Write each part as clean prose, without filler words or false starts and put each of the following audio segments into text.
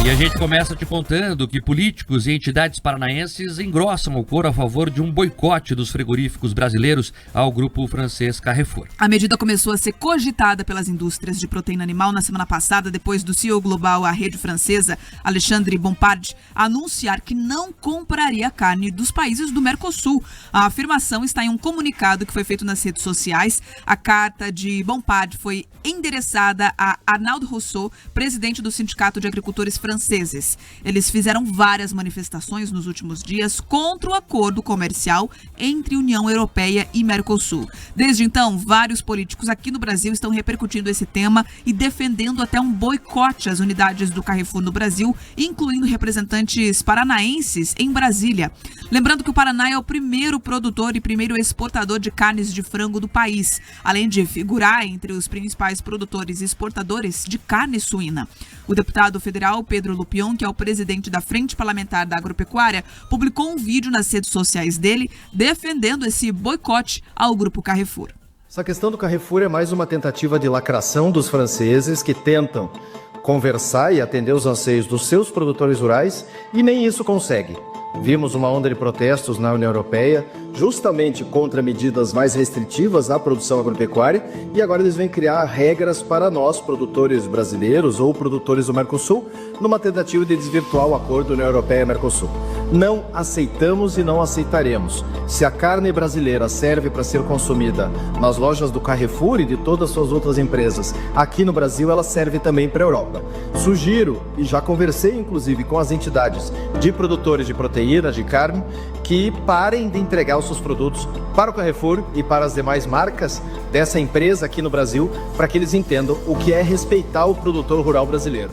E a gente começa te contando que políticos e entidades paranaenses engrossam o coro a favor de um boicote dos frigoríficos brasileiros ao grupo francês Carrefour. A medida começou a ser cogitada pelas indústrias de proteína animal na semana passada, depois do CEO global à rede francesa, Alexandre Bompard, anunciar que não compraria carne dos países do Mercosul. A afirmação está em um comunicado que foi feito nas redes sociais. A carta de Bompard foi endereçada a Arnaud Rousseau, presidente do Sindicato de Agricultores franceses. Eles fizeram várias manifestações nos últimos dias contra o acordo comercial entre União Europeia e Mercosul. Desde então, vários políticos aqui no Brasil estão repercutindo esse tema e defendendo até um boicote às unidades do Carrefour no Brasil, incluindo representantes paranaenses em Brasília. Lembrando que o Paraná é o primeiro produtor e primeiro exportador de carnes de frango do país, além de figurar entre os principais produtores e exportadores de carne suína. O deputado federal Pedro Lupion, que é o presidente da Frente Parlamentar da Agropecuária, publicou um vídeo nas redes sociais dele defendendo esse boicote ao grupo Carrefour. Essa questão do Carrefour é mais uma tentativa de lacração dos franceses que tentam conversar e atender os anseios dos seus produtores rurais e nem isso consegue. Vimos uma onda de protestos na União Europeia, justamente contra medidas mais restritivas à produção agropecuária, e agora eles vêm criar regras para nós, produtores brasileiros ou produtores do Mercosul, numa tentativa de desvirtuar o acordo União Europeia-Mercosul. Não aceitamos e não aceitaremos. Se a carne brasileira serve para ser consumida nas lojas do Carrefour e de todas as suas outras empresas, aqui no Brasil ela serve também para a Europa. Sugiro, e já conversei inclusive com as entidades de produtores de proteína, de carne, que parem de entregar os seus produtos para o Carrefour e para as demais marcas dessa empresa aqui no Brasil, para que eles entendam o que é respeitar o produtor rural brasileiro.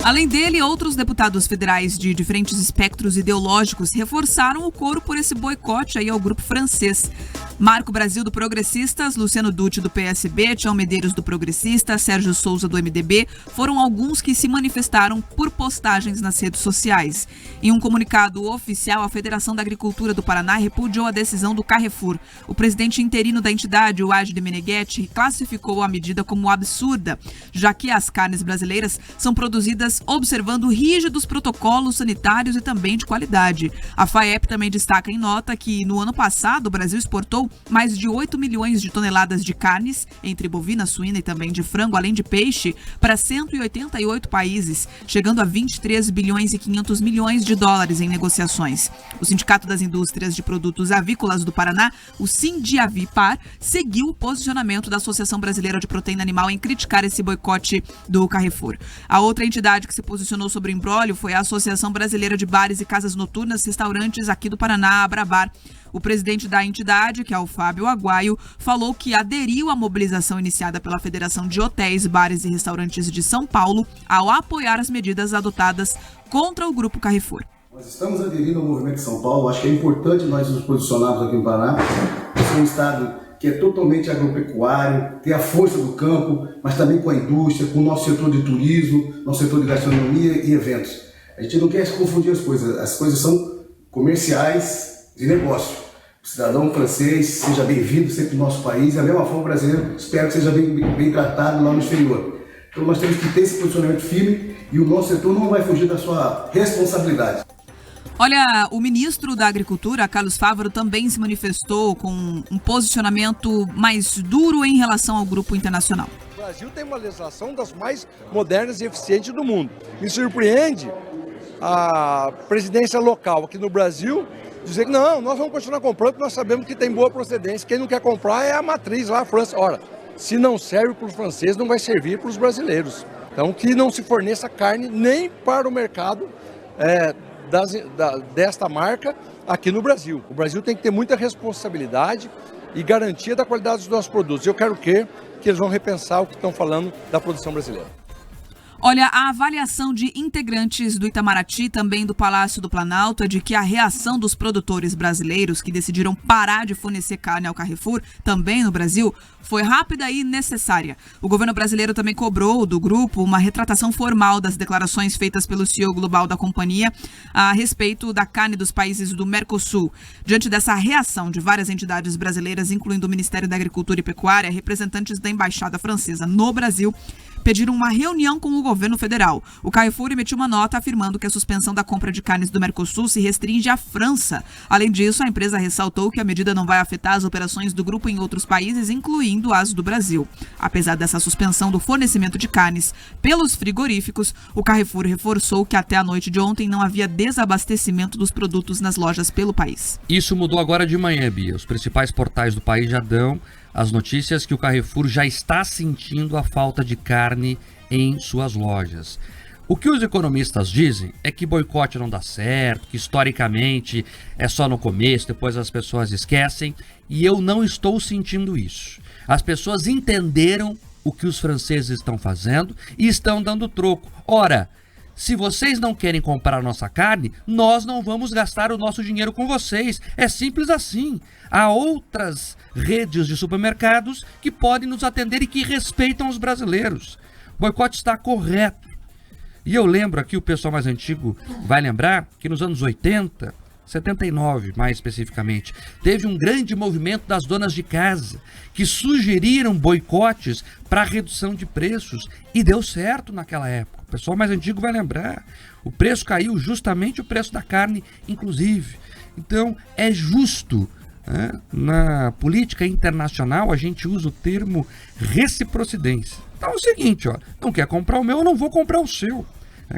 Além dele, outros deputados federais de diferentes espectros ideológicos reforçaram o coro por esse boicote aí ao grupo francês. Marco Brasil, do Progressistas, Luciano Dutti, do PSB, Tião Medeiros, do Progressista, Sérgio Souza, do MDB, foram alguns que se manifestaram por postagens nas redes sociais. Em um comunicado oficial, a Federação da Agricultura do Paraná repudiou a decisão do Carrefour. O presidente interino da entidade, o Agde Meneghetti, classificou a medida como absurda, já que as carnes brasileiras são produzidas observando rígidos protocolos sanitários e também de qualidade. A FAEP também destaca em nota que no ano passado o Brasil exportou mais de 8 milhões de toneladas de carnes, entre bovina, suína e também de frango, além de peixe, para 188 países, chegando a 23 bilhões e 500 milhões de dólares em negociações. O Sindicato das Indústrias de Produtos Avícolas do Paraná, o Sindiavipar, seguiu o posicionamento da Associação Brasileira de Proteína Animal em criticar esse boicote do Carrefour. A outra entidade que se posicionou sobre o imbróglio foi a Associação Brasileira de Bares e Casas Noturnas e Restaurantes aqui do Paraná, a Abrabar. O presidente da entidade, que é o Fábio Aguaio, falou que aderiu à mobilização iniciada pela Federação de Hotéis, Bares e Restaurantes de São Paulo ao apoiar as medidas adotadas contra o grupo Carrefour. Nós estamos aderindo ao movimento de São Paulo. Acho que é importante nós nos posicionarmos aqui no Paraná. Esse é um estado que é totalmente agropecuário, tem a força do campo, mas também com a indústria, com o nosso setor de turismo, nosso setor de gastronomia e eventos. A gente não quer se confundir as coisas são comerciais de negócio. O cidadão francês seja bem-vindo sempre no nosso país, e da mesma forma o brasileiro espero que seja bem tratado lá no exterior. Então nós temos que ter esse posicionamento firme e o nosso setor não vai fugir da sua responsabilidade. Olha, o ministro da Agricultura, Carlos Fávaro, também se manifestou com um posicionamento mais duro em relação ao grupo internacional. O Brasil tem uma legislação das mais modernas e eficientes do mundo. Me surpreende a presidência local aqui no Brasil dizer que não, nós vamos continuar comprando porque nós sabemos que tem boa procedência. Quem não quer comprar é a matriz lá, a França. Ora, se não serve para os franceses, não vai servir para os brasileiros. Então, que não se forneça carne nem para o mercado desta marca aqui no Brasil. O Brasil tem que ter muita responsabilidade e garantia da qualidade dos nossos produtos. Eu quero que eles vão repensar o que estão falando da produção brasileira. Olha, a avaliação de integrantes do Itamaraty, também do Palácio do Planalto, é de que a reação dos produtores brasileiros que decidiram parar de fornecer carne ao Carrefour, também no Brasil, foi rápida e necessária. O governo brasileiro também cobrou do grupo uma retratação formal das declarações feitas pelo CEO global da companhia a respeito da carne dos países do Mercosul. Diante dessa reação de várias entidades brasileiras, incluindo o Ministério da Agricultura e Pecuária, representantes da Embaixada Francesa no Brasil, pediram uma reunião com o governo federal. O Carrefour emitiu uma nota afirmando que a suspensão da compra de carnes do Mercosul se restringe à França. Além disso, a empresa ressaltou que a medida não vai afetar as operações do grupo em outros países, incluindo as do Brasil. Apesar dessa suspensão do fornecimento de carnes pelos frigoríficos, o Carrefour reforçou que até a noite de ontem não havia desabastecimento dos produtos nas lojas pelo país. Isso mudou agora de manhã, Bia. Os principais portais do país já dão as notícias que o Carrefour já está sentindo a falta de carne em suas lojas. O que os economistas dizem é que boicote não dá certo, que historicamente é só no começo, depois as pessoas esquecem, e eu não estou sentindo isso. As pessoas entenderam o que os franceses estão fazendo e estão dando troco. Ora, se vocês não querem comprar nossa carne, nós não vamos gastar o nosso dinheiro com vocês. É simples assim. Há outras redes de supermercados que podem nos atender e que respeitam os brasileiros. O boicote está correto. E eu lembro aqui, o pessoal mais antigo vai lembrar que nos anos 80, 79 mais especificamente, teve um grande movimento das donas de casa que sugeriram boicotes para redução de preços e deu certo naquela época. O pessoal mais antigo vai lembrar. O preço caiu, justamente o preço da carne, inclusive. Então, é justo. Na política internacional, a gente usa o termo reciprocidência. Então é o seguinte, ó, não quer comprar o meu, eu não vou comprar o seu.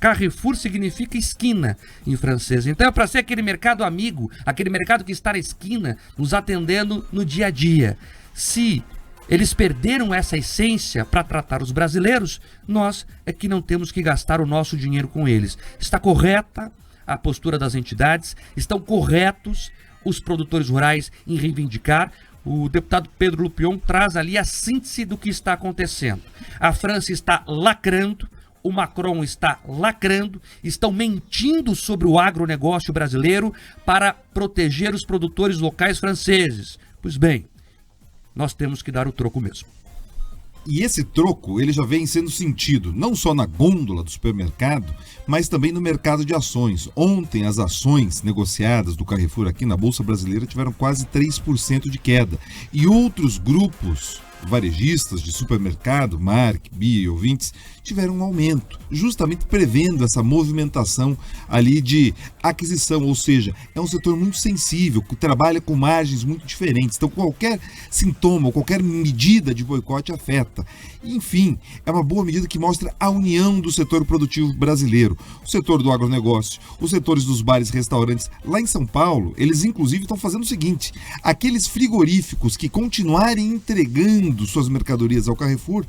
Carrefour significa esquina em francês. Então é para ser aquele mercado amigo, aquele mercado que está na esquina, nos atendendo no dia a dia. Se eles perderam essa essência para tratar os brasileiros, nós é que não temos que gastar o nosso dinheiro com eles. Está correta a postura das entidades, estão corretos os produtores rurais em reivindicar. O deputado Pedro Lupion traz ali a síntese do que está acontecendo. A França está lacrando, o Macron está lacrando, estão mentindo sobre o agronegócio brasileiro para proteger os produtores locais franceses. Pois bem, nós temos que dar o troco mesmo. E esse troco, ele já vem sendo sentido, não só na gôndola do supermercado, mas também no mercado de ações. Ontem, as ações negociadas do Carrefour aqui na Bolsa Brasileira tiveram quase 3% de queda. E outros grupos varejistas de supermercado, Mark, Bia e ouvintes, tiveram um aumento, justamente prevendo essa movimentação ali de aquisição, ou seja, é um setor muito sensível, que trabalha com margens muito diferentes, então qualquer sintoma, qualquer medida de boicote afeta. Enfim, é uma boa medida que mostra a união do setor produtivo brasileiro, o setor do agronegócio, os setores dos bares e restaurantes. Lá em São Paulo, eles inclusive estão fazendo o seguinte, aqueles frigoríficos que continuarem entregando suas mercadorias ao Carrefour,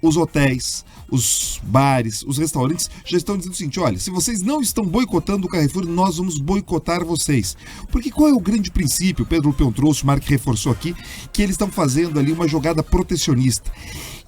os hotéis, os bares, os restaurantes já estão dizendo o seguinte, olha, se vocês não estão boicotando o Carrefour, nós vamos boicotar vocês. Porque qual é o grande princípio? O Pedro Lupion trouxe, o Mark reforçou aqui, que eles estão fazendo ali uma jogada protecionista.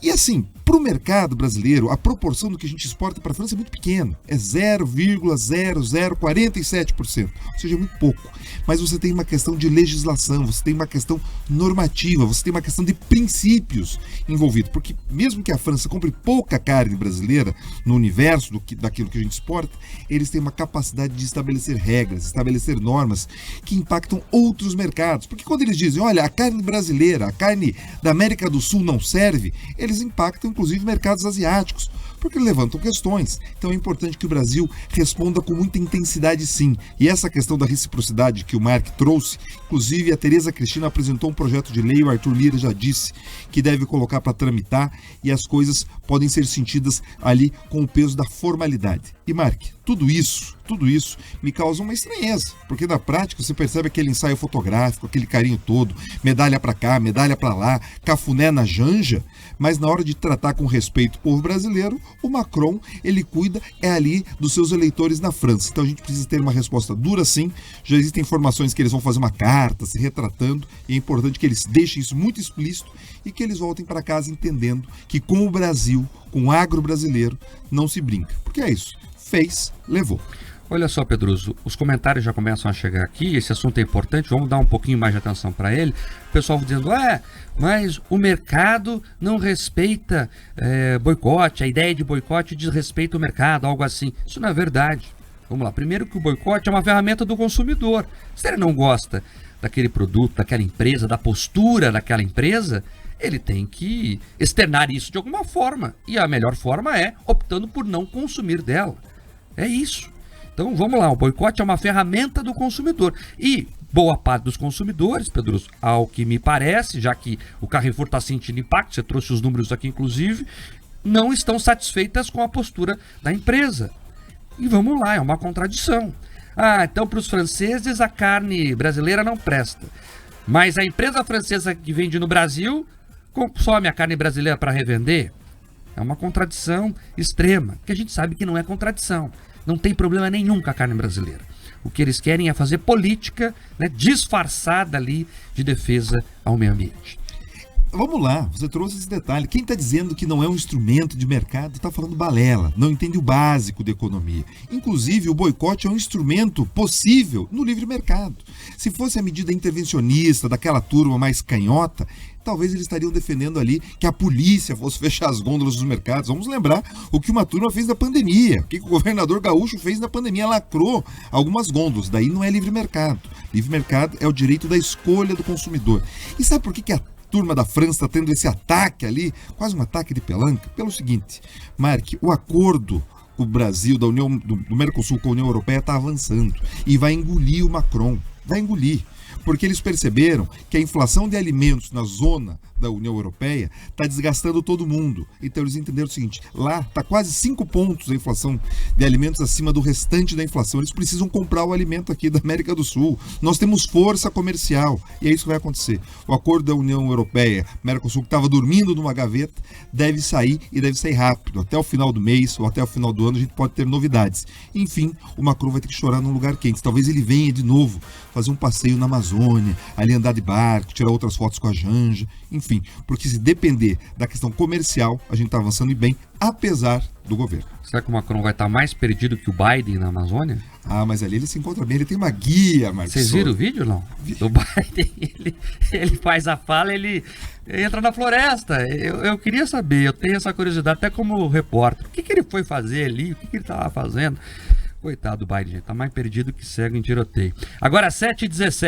E assim, para o mercado brasileiro, a proporção do que a gente exporta para a França é muito pequena, é 0,0047%, ou seja, é muito pouco. Mas você tem uma questão de legislação, você tem uma questão normativa, você tem uma questão de princípios envolvidos, porque mesmo que a França compre pouca carne brasileira no universo daquilo que a gente exporta, eles têm uma capacidade de estabelecer regras, estabelecer normas que impactam outros mercados. Porque quando eles dizem, olha, a carne brasileira, a carne da América do Sul não serve, eles impactam inclusive mercados asiáticos, porque levantam questões. Então é importante que o Brasil responda com muita intensidade, sim. E essa questão da reciprocidade que o Mark trouxe, inclusive a Tereza Cristina apresentou um projeto de lei, o Arthur Lira já disse que deve colocar para tramitar, e as coisas podem ser sentidas ali com o peso da formalidade. E Mark, tudo isso me causa uma estranheza, porque na prática você percebe aquele ensaio fotográfico, aquele carinho todo, medalha para cá, medalha para lá, cafuné na janja, mas na hora de tratar com respeito o povo brasileiro, o Macron, ele cuida ali dos seus eleitores na França. Então a gente precisa ter uma resposta dura, sim. Já existem informações que eles vão fazer uma carta se retratando, e é importante que eles deixem isso muito explícito e que eles voltem para casa entendendo que com o Brasil, com o agro brasileiro, não se brinca. Porque é isso, fez, levou. Olha só, Pedroso, os comentários já começam a chegar aqui, esse assunto é importante, vamos dar um pouquinho mais de atenção para ele. O pessoal dizendo, mas o mercado não respeita boicote, a ideia de boicote desrespeita o mercado, algo assim. Isso não é verdade. Vamos lá, primeiro que o boicote é uma ferramenta do consumidor. Se ele não gosta daquele produto, daquela empresa, da postura daquela empresa, ele tem que externar isso de alguma forma. E a melhor forma é optando por não consumir dela. É isso. Então vamos lá, o boicote é uma ferramenta do consumidor. E boa parte dos consumidores, Pedro, ao que me parece, já que o Carrefour está sentindo impacto, você trouxe os números aqui inclusive, não estão satisfeitas com a postura da empresa. E vamos lá, é uma contradição. Então para os franceses a carne brasileira não presta. Mas a empresa francesa que vende no Brasil consome a carne brasileira para revender? É uma contradição extrema, que a gente sabe que não é contradição. Não tem problema nenhum com a carne brasileira. O que eles querem é fazer política, né, disfarçada ali de defesa ao meio ambiente. Vamos lá, você trouxe esse detalhe. Quem está dizendo que não é um instrumento de mercado está falando balela, não entende o básico da economia. Inclusive, o boicote é um instrumento possível no livre mercado. Se fosse a medida intervencionista daquela turma mais canhota, talvez eles estariam defendendo ali que a polícia fosse fechar as gôndolas dos mercados. Vamos lembrar o que uma turma fez na pandemia, o que o governador Gaúcho fez na pandemia, lacrou algumas gôndolas. Daí não é livre mercado. Livre mercado é o direito da escolha do consumidor. E sabe por que a turma da França está tendo esse ataque ali, quase um ataque de pelanca? Pelo seguinte, Mark, o acordo do Brasil, do Mercosul com a União Europeia está avançando e vai engolir o Macron, vai engolir. Porque eles perceberam que a inflação de alimentos na zona da União Europeia está desgastando todo mundo. Então eles entenderam o seguinte, lá está quase 5 pontos a inflação de alimentos acima do restante da inflação. Eles precisam comprar o alimento aqui da América do Sul. Nós temos força comercial e é isso que vai acontecer. O acordo da União Europeia, Mercosul, que estava dormindo numa gaveta, deve sair e deve sair rápido. Até o final do mês ou até o final do ano a gente pode ter novidades. Enfim, o Macron vai ter que chorar num lugar quente. Talvez ele venha de novo fazer um passeio na Amazônia, ali andar de barco, tirar outras fotos com a Janja, enfim, porque se depender da questão comercial, a gente está avançando bem, apesar do governo. Será que o Macron vai estar mais perdido que o Biden na Amazônia? Mas ali ele se encontra bem, ele tem uma guia, Marcos. Vocês viram o vídeo, não? Do Biden, ele faz a fala, ele entra na floresta. Eu queria saber, eu tenho essa curiosidade, até como repórter, o que ele foi fazer ali, o que ele estava fazendo? Coitado do Biden, gente, tá mais perdido que cego em tiroteio. Agora 7h17.